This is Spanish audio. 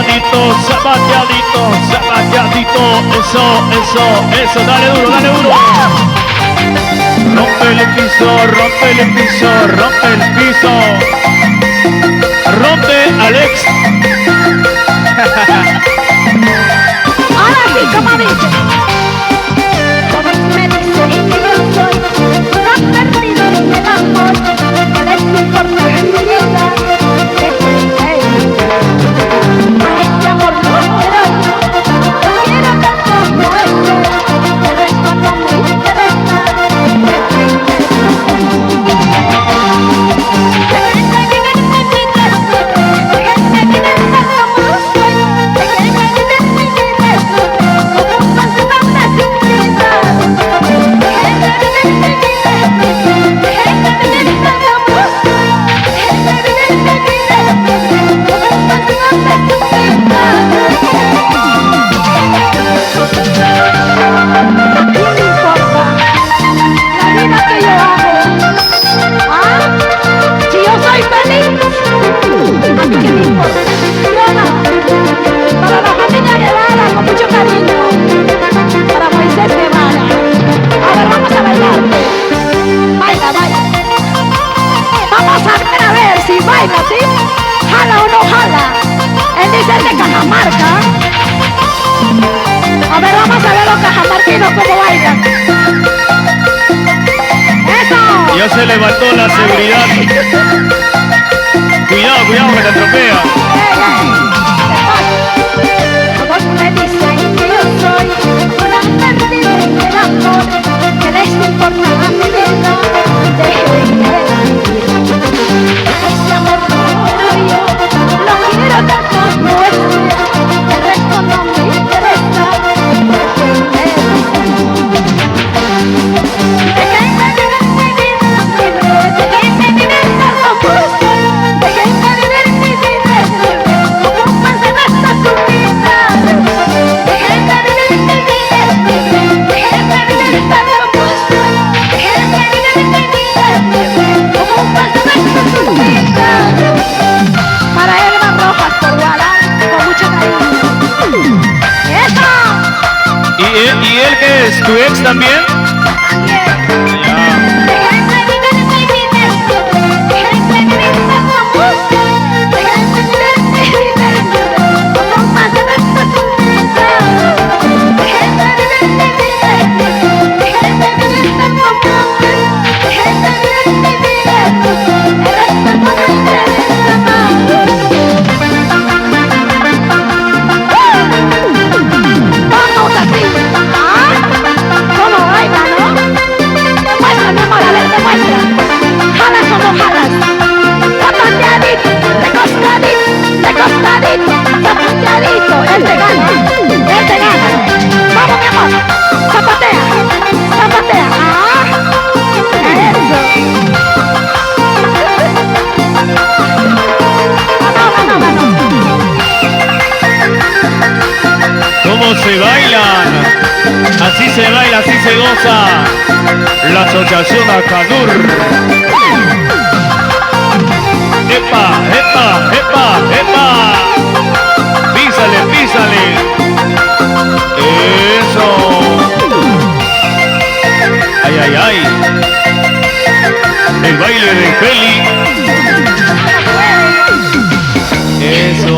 zapateadito, zapateadito, zapateadito. Eso, dale duro. Rompe el piso, rompe el piso, rompe el piso. Rompe, Alex. Ahora sí, como dice. Todos me dicen que yo soy una perdida en el amor. Que les importa en mi vida. Este amor no quiero yo. No quiero tanto como este. El resto no me interesa. ¿Jala o no jala? Él dice el de Cajamarca. A ver, vamos a ver los cajamarquinos cómo bailan. ¡Eso! Ya se levantó la seguridad. Cuidado que te atropella. Todos me dicen que yo soy una perdida en el amor. Que les importa a mi vida. Déjenme vivir. Ese amor no quiero yo. No quiero tanto como este. El resto no me interesa. Déjenme vivir mi vida. Déjenme vivir como soy. Déjenme vivir mi vida. Como pasa en esta su vida. Déjenme vivir mi vida. Déjenme vivir como soy. Déjenme vivir mi vida. Como pasa en esta su vida. Para Elma Rojas por Guadalajara, con mucho cariño. ¡Eso! ¿Y él que es tu ex también? Déjenme vivir mi vida. Déjenme vivir como soy. Déjenme vivir mi vida. Como pasa en esta su vida. Déjenme vivir mi vida. Déjenme vivir como soy. Déjenme vivir mi vida. El resto no me interesa más. Vamos así. ¿Cómo baila, no? Demuestra, mi amor, a ver, demuestra. ¿Jalas o no jalas? Zapateadito, recostadito, zapateadito. Él te gana. Vamos, mi amor. Zapatea. Eso. Vamos. ¿Cómo se bailan? Así se baila, así se goza. La asociación Acanur. ¡Epa! ¡Písale! ¡Eso! ¡Ay! El baile de Feli. Eso.